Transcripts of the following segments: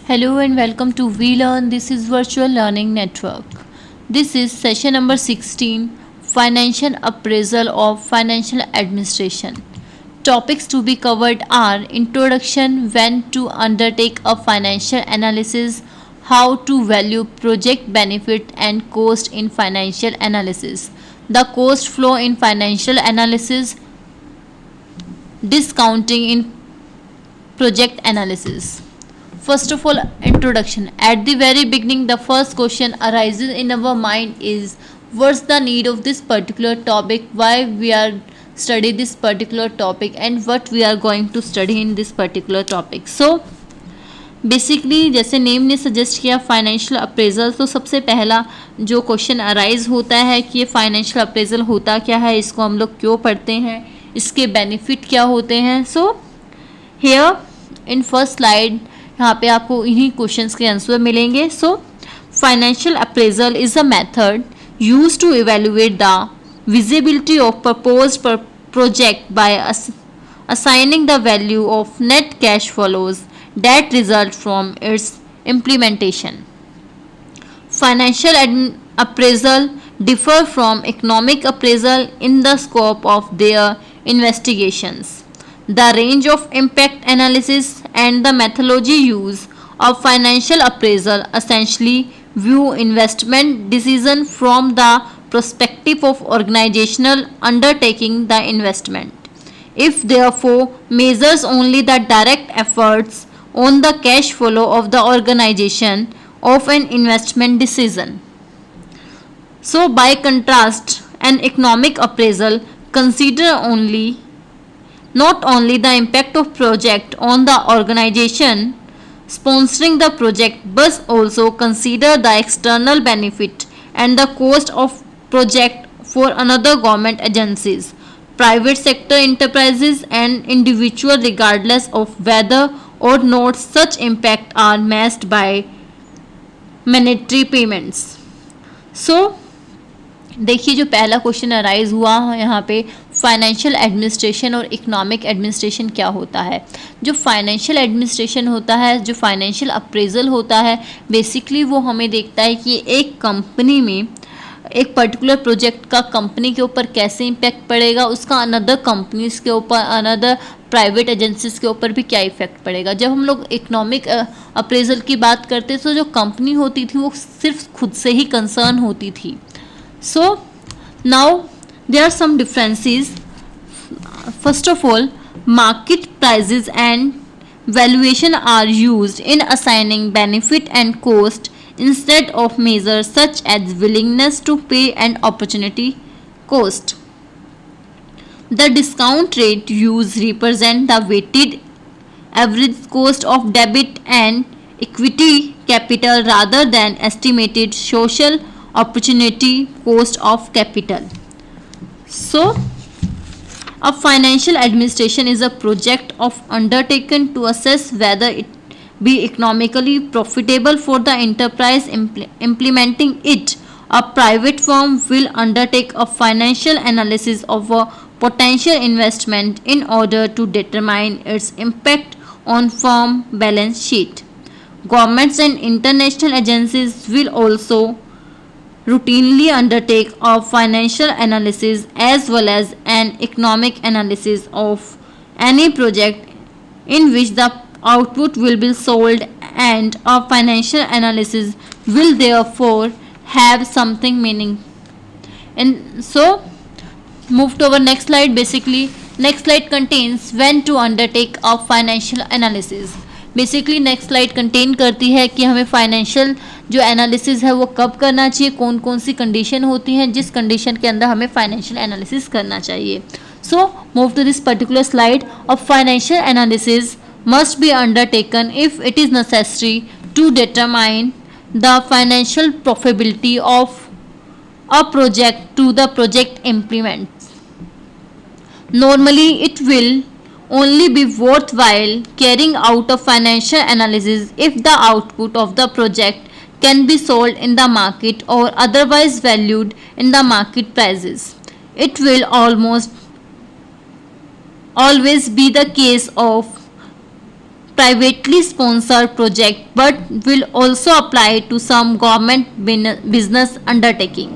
Hello and welcome to VLearn. This is Virtual Learning Network. This is session number 16, Financial Appraisal of Financial Administration. Topics to be covered are Introduction, when to undertake a financial analysis, how to value project benefit and cost in financial analysis, the cost flow in financial analysis, discounting in project analysis. First of all, introduction. At the very beginning, the first question arises in our mind is what's the need of this particular topic, why we are study this particular topic and what we are going to study in this particular topic. So basically जैसे name ने suggest किया financial appraisal, तो सबसे पहला जो question arise होता है कि ये फाइनेंशियल अप्रेजल होता क्या है, इसको हम लोग क्यों पढ़ते हैं, इसके बेनिफिट क्या होते हैं. So here in first slide यहाँ पे आपको इन्हीं क्वेश्चंस के आंसर मिलेंगे. So financial appraisal is a method used to evaluate the visibility of proposed project by assigning the value of net cash flows that result from its implementation. Financial appraisal differ from economic appraisal in the scope of their investigations. The range of impact analysis and the methodology used of financial appraisal essentially view investment decision from the perspective of organizational undertaking the investment. If therefore measures only the direct efforts on the cash flow of the organization of an investment decision. So by contrast, an economic appraisal consider not only the impact of project on the organization sponsoring the project but also consider the external benefit and the cost of project for another government agencies, private sector enterprises and individual regardless of whether or not such impact are matched by monetary payments. So देखिए जो पहला question arise हुआ यहाँ पे financial administration और economic administration क्या होता है. जो फाइनेंशियल एडमिनिस्ट्रेशन होता है, जो फाइनेंशियल अप्रेजल होता है, बेसिकली वो हमें देखता है कि एक कंपनी में एक पर्टिकुलर प्रोजेक्ट का कंपनी के ऊपर कैसे इम्पैक्ट पड़ेगा, उसका अनदर कंपनीज के ऊपर, अनदर प्राइवेट एजेंसीज के ऊपर भी क्या इफेक्ट पड़ेगा. जब हम लोग इकोनॉमिक अप्रेजल की बात करते तो जो कंपनी होती थी वो सिर्फ खुद से ही कंसर्न होती थी. So now there are some differences. First of all, market prices and valuation are used in assigning benefit and cost instead of measures such as willingness to pay and opportunity cost. The discount rate used represent the weighted average cost of debit and equity capital rather than estimated social opportunity cost of capital. So a financial administration is a project of undertaken to assess whether it be economically profitable for the enterprise implementing it. A private firm will undertake a financial analysis of a potential investment in order to determine its impact on firm balance sheet. Governments and international agencies will also routinely undertake a financial analysis as well as an economic analysis of any project in which the output will be sold, and a financial analysis will therefore have something meaning. And so move to our next slide. Basically next slide contains when to undertake a financial analysis. Basically next slide contain करती है कि हमें financial जो analysis है वो कब करना चाहिए, कौन कौन सी कंडीशन होती हैं जिस कंडीशन के अंदर हमें फाइनेंशियल एनालिसिस करना चाहिए. So move to this particular slide. A financial analysis must be undertaken if it is necessary to determine the financial profitability of a project to the project implement. Normally it will only be worthwhile carrying out a financial analysis if the output of the project can be sold in the market or otherwise valued in the market prices. It will almost always be the case of privately sponsored project but will also apply to some government business undertaking.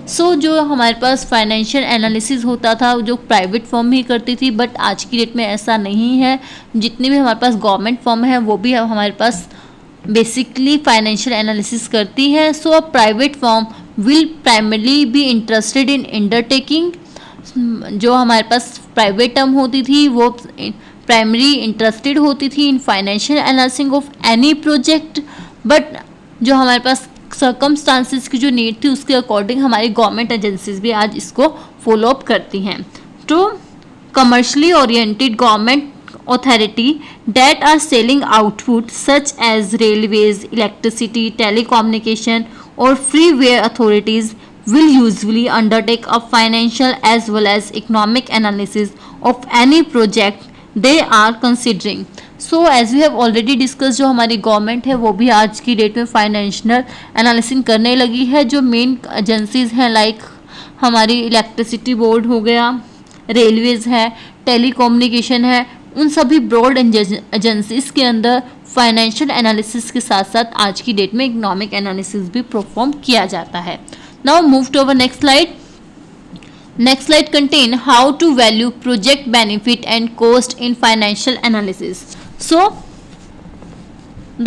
सो जो हमारे पास financial analysis होता था जो private firm ही करती थी, but आज की date में ऐसा नहीं है. जितनी भी हमारे पास गवर्नमेंट फर्म है वो भी हमारे पास बेसिकली फाइनेंशियल एनालिसिस करती है. So a private firm will primarily be interested in undertaking. जो हमारे पास प्राइवेट टर्म होती थी वो प्राइमरी इंटरेस्टेड होती थी इन financial analysis of any project, but जो हमारे पास सर्कमस्टांसिस की जो नीड थी उसके अकॉर्डिंग हमारी गवर्नमेंट एजेंसीज भी आज इसको फॉलो अप करती हैं. तो commercially oriented government authority that are selling output such as railways, electricity, telecommunication or freeware authorities will usually undertake a financial as well as economic analysis of any project they are considering. So as we have already discussed, जो हमारी government है वो भी आज की date में financial analysis करने लगी है. जो मेन एजेंसीज हैं लाइक हमारी इलेक्ट्रिसिटी बोर्ड हो गया, रेलवेज़ है, टेलीकम्युनिकेशन है, उन सभी ब्रॉड एजेंसीज के अंदर फाइनेंशियल एनालिसिस के साथ साथ आज की डेट में इकोनॉमिक एनालिसिस भी परफॉर्म किया जाता है. Now move to our next slide. Next slide contain how to value project benefit and cost in financial analysis. So,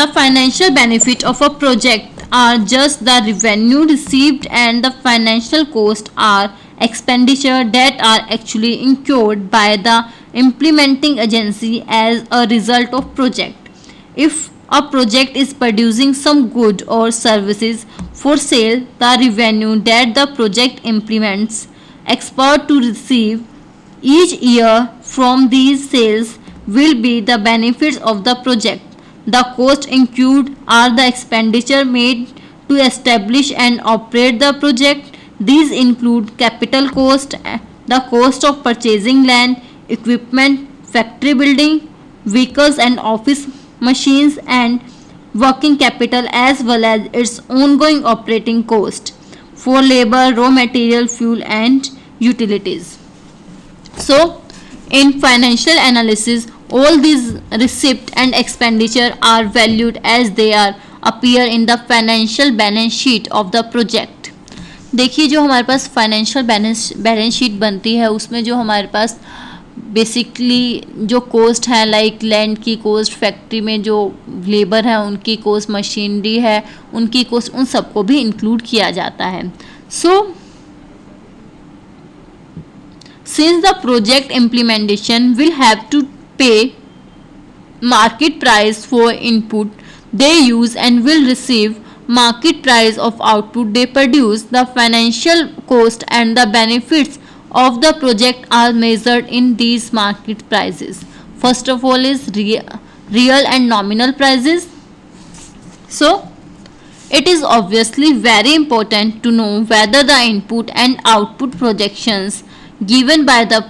the financial benefit of a project are just the revenue received and the financial cost are expenditure that are actually incurred by the implementing agency as a result of project. If a project is producing some good or services for sale, the revenue that the project implements expect to receive each year from these sales will be the benefits of the project. The costs incurred are the expenditure made to establish and operate the project. These include capital cost, the cost of purchasing land, equipment, factory building, vehicles and office machines, and working capital, as well as its ongoing operating cost for labor, raw material, fuel and utilities. So in financial analysis, all these receipt and expenditure are valued as they are appear in the financial balance sheet of the project. देखिए जो हमारे पास financial balance sheet बनती है उसमें जो हमारे पास basically जो coast है लाइक लैंड की कोस्ट, फैक्ट्री में जो लेबर है उनकी कोस्ट, मशीनरी है उनकी कोस्ट, उन सबको भी इंक्लूड किया जाता है. सो since the project implementation will have to pay market price for input they use and will receive market price of output they produce, the financial cost and the benefits of the project are measured in these market prices. First of all is real and nominal prices. So it is obviously very important to know whether the input and output projections given by the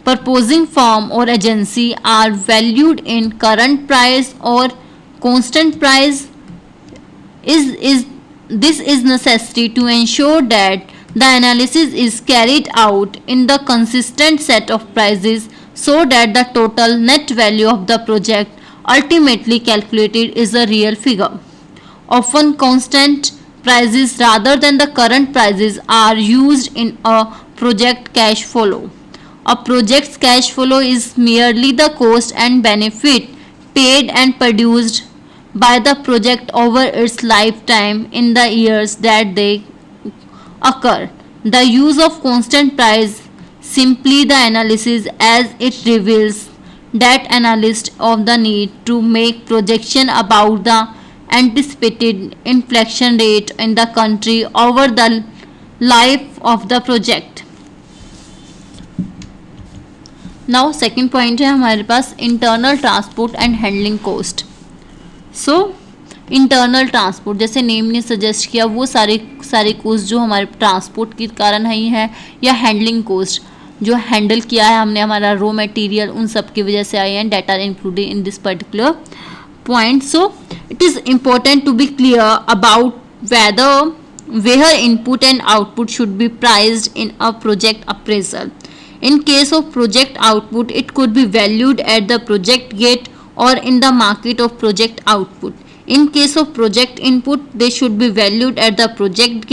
proposing firm or agency are valued in current price or constant price. This is necessary to ensure that the analysis is carried out in the consistent set of prices so that the total net value of the project ultimately calculated is a real figure. Often constant prices rather than the current prices are used in a project cash flow. A project's cash flow is merely the cost and benefit paid and produced by the project over its lifetime in the years that they occur. The use of constant price simply the analysis as it reveals that analyst of the need to make projection about the anticipated inflation rate in the country over the life of the project. Now second point है हमारे पास internal transport and handling cost. So internal transport जैसे name ने suggest किया वो सारे coast जो हमारे ट्रांसपोर्ट के कारण ही है या हैंडलिंग कोस्ट जो हैंडल किया है हमने हमारा रॉ मटेरियल उन सब की वजह से आए हैं that are included in this particular point. So it is important to be clear about where input and output should be priced in a project appraisal. In case of project output, it could be valued at the project gate or in the market of project output. In case of project input, they should be valued at the project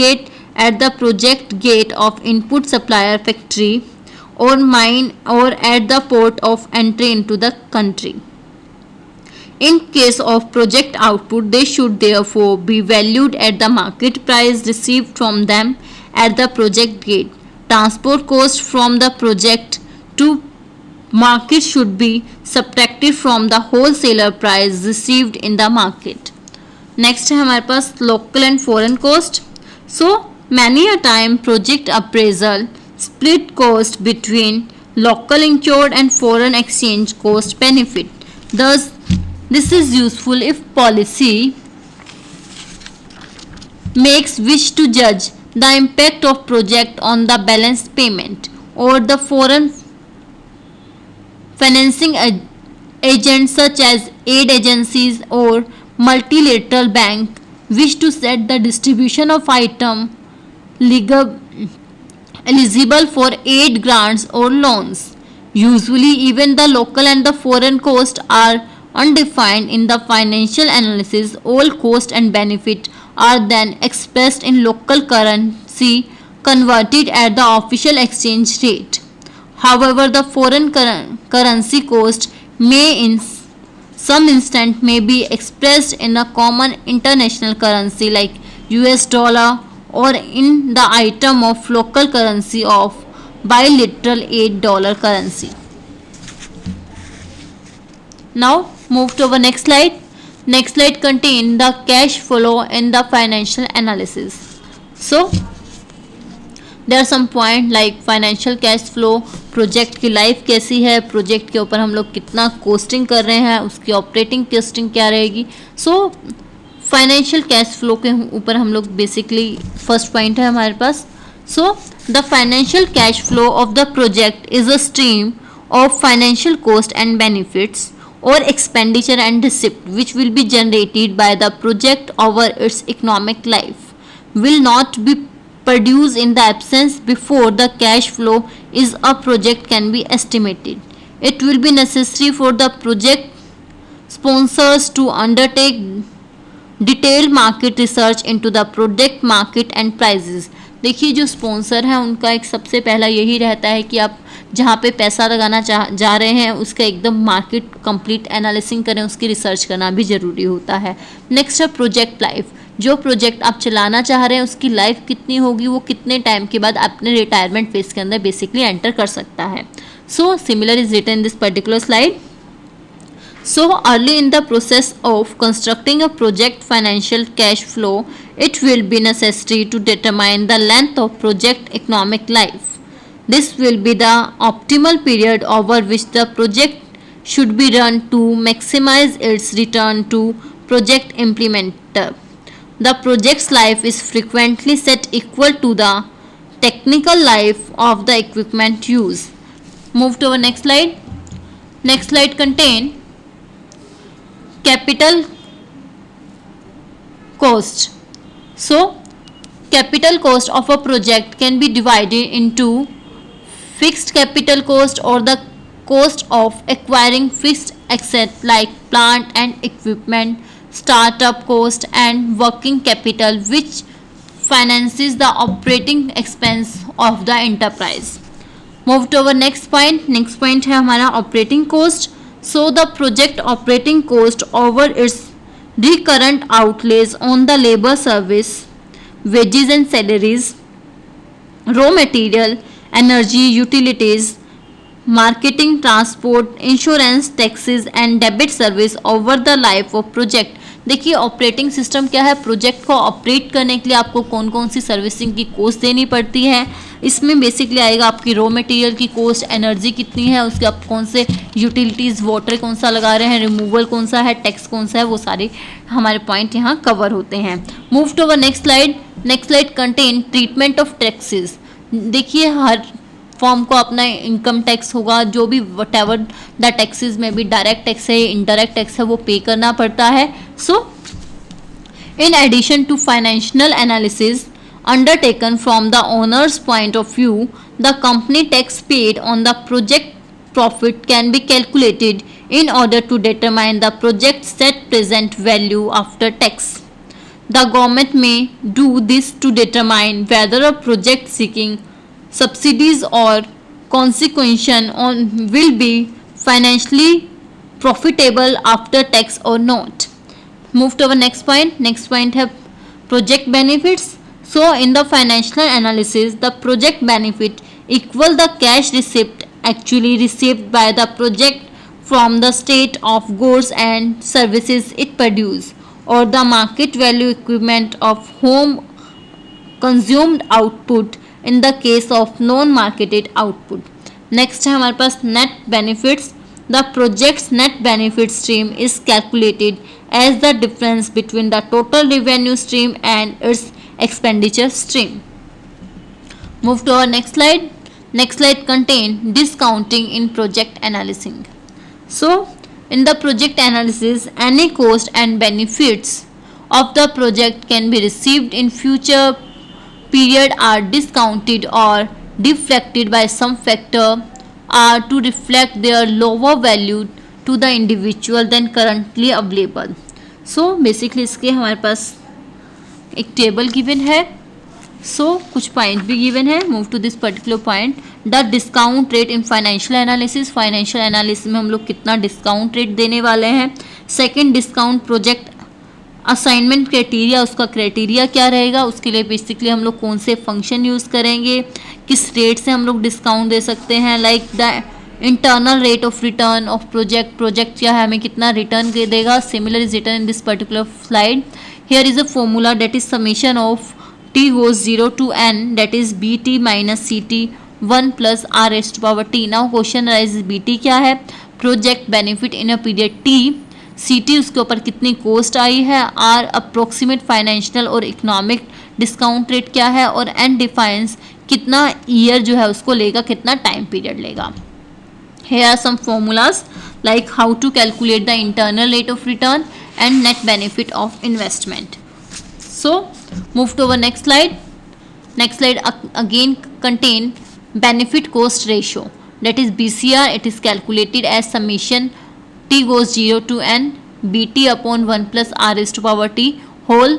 gate of input supplier factory or mine or at the port of entry into the country. In case of project output, they should therefore be valued at the market price received from them at the project gate. Transport cost from the project to market should be subtracted from the wholesaler price received in the market. Next है हमारे पास local and foreign cost. So many a time project appraisal split cost between local incurred and foreign exchange cost benefit. Thus, this is useful if policy makes wish to judge the impact of project on the balance payment or the foreign financing agents such as aid agencies or multilateral bank wish to set the distribution of item eligible for aid grants or loans. Usually even the local and the foreign costs are undefined in the financial analysis. All cost and benefit are then expressed in local currency converted at the official exchange rate. However, the foreign currency cost may in some instance may be expressed in a common international currency like US dollar or in the item of local currency of bilateral $8 currency. Now move to our next slide. Next slide contain the cash flow in the financial analysis. So there some point like financial cash flow, project की life कैसी है, project के ऊपर हम लोग कितना costing कर रहे हैं, उसकी ऑपरेटिंग कॉस्टिंग क्या रहेगी. सो फाइनेंशियल कैश फ्लो के ऊपर हम लोग बेसिकली फर्स्ट पॉइंट है हमारे पास. So the financial cash flow of the project is a stream of financial cost and benefits or expenditure and receipt which will be generated by the project over its economic life, will not be produced in the absence before the cash flow is a project can be estimated. It will be necessary for the project sponsors to undertake detailed market research into the product market and prices. देखिए जो sponsor हैं उनका एक सबसे पहला यही रहता है कि आप जहाँ पे पैसा लगाना जा रहे हैं उसका एकदम मार्केट कंप्लीट एनालिसिस करें, उसकी रिसर्च करना भी ज़रूरी होता है. नेक्स्ट है प्रोजेक्ट लाइफ. जो प्रोजेक्ट आप चलाना चाह रहे हैं उसकी लाइफ कितनी होगी, वो कितने टाइम के बाद अपने रिटायरमेंट फेज के अंदर बेसिकली एंटर कर सकता है. So similar is written in this particular slide. So early in the process of constructing a project financial cash flow, it will be necessary to determine the length of project economic life. This will be the optimal period over which the project should be run to maximize its return to project implementer. The project's life is frequently set equal to the technical life of the equipment used. Move to our next slide. Next slide contain capital cost. So capital cost of a project can be divided into fixed capital cost or the cost of acquiring fixed assets like plant and equipment, startup cost and working capital which finances the operating expense of the enterprise. Move to our next point. Next point है हमारा operating cost. So the project operating cost over its recurrent outlays on the labor service, wages and salaries, raw material, energy, utilities, marketing, transport, insurance, taxes and debit service over the life of project. देखिए operating system क्या है, project को operate करने के लिए आपको कौन कौन सी सर्विसिंग की कॉस्ट देनी पड़ती है. इसमें बेसिकली आएगा आपकी रॉ मटेरियल की कॉस्ट, एनर्जी कितनी है, उसके आप कौन से यूटिलिटीज़, वाटर कौन सा लगा रहे हैं, रिमूवल कौन सा है, टैक्स कौन सा है, वो सारे हमारे पॉइंट यहाँ कवर होते हैं. Move to our next slide. Next slide contain treatment of taxes. देखिए हर फॉर्म को अपना इनकम टैक्स होगा, जो भी वट एवर द टैक्सेस में भी डायरेक्ट टैक्स है, इनडायरेक्ट टैक्स है, वो पे करना पड़ता है. So in addition to financial analysis undertaken from the owner's point of view, the company tax paid on the project profit can be calculated in order to determine the project's net present value after tax. The government may do this to determine whether a project seeking subsidies or consequential on will be financially profitable after tax or not. Move to our next point. Next point है project benefits. So in the financial analysis, the project benefit equal the cash receipt actually received by the project from the state of goods and services it produce, or the market value equivalent of home consumed output in the case of non marketed output. Next है हमारे पास net benefits. The project's net benefit stream is calculated as the difference between the total revenue stream and its expenditure stream. Move to our next slide. Next slide contain discounting in project analyzing. So in the project analysis, any cost and benefits of the project can be received in future period are discounted or deflected by some factor are to reflect their lower value to the individual than currently available. So basically इसके हमारे पास एक table given है. कुछ point भी given है. Move to this particular point. The discount rate in financial analysis. Financial analysis में हम लोग कितना डिस्काउंट रेट देने वाले हैं. Second, discount project assignment criteria. उसका क्राइटेरिया क्या रहेगा, उसके लिए बेसिकली हम लोग कौन से फंक्शन यूज़ करेंगे, किस रेट से हम लोग डिस्काउंट दे सकते हैं. Like the internal rate of return of project क्या है, हमें कितना रिटर्न देगा. Similar is return in this particular slide. Here is a formula that is summation of t goes 0 to n, that is bt minus ct 1 plus r raised to power t. now question arises, bt क्या है, project benefit in a period t, ct उसके ऊपर कितनी cost आई है, r approximate financial और economic discount rate क्या है, और n डिफाइंस कितना ईयर जो है उसको लेगा, कितना टाइम पीरियड लेगा. here are some formulas like how to calculate the internal rate of return and net benefit of investment. So move to our next slide. Next slide again contain benefit cost ratio, that is BCR. it is calculated as summation t goes 0 to n bt upon 1 plus r raised to power t whole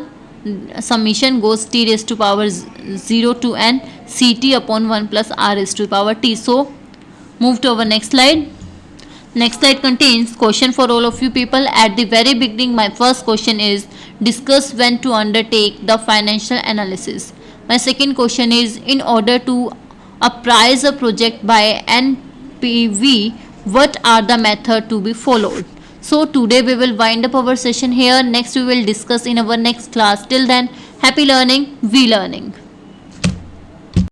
summation goes t raised to power 0 to n ct upon 1 plus r raised to power t. So move to our next slide. Next slide contains question for all of you people. At the very beginning, my first question is discuss when to undertake the financial analysis. My second question is, in order to appraise a project by NPV, what are the method to be followed? So today we will wind up our session here. Next we will discuss in our next class. Till then, happy learning, we learning.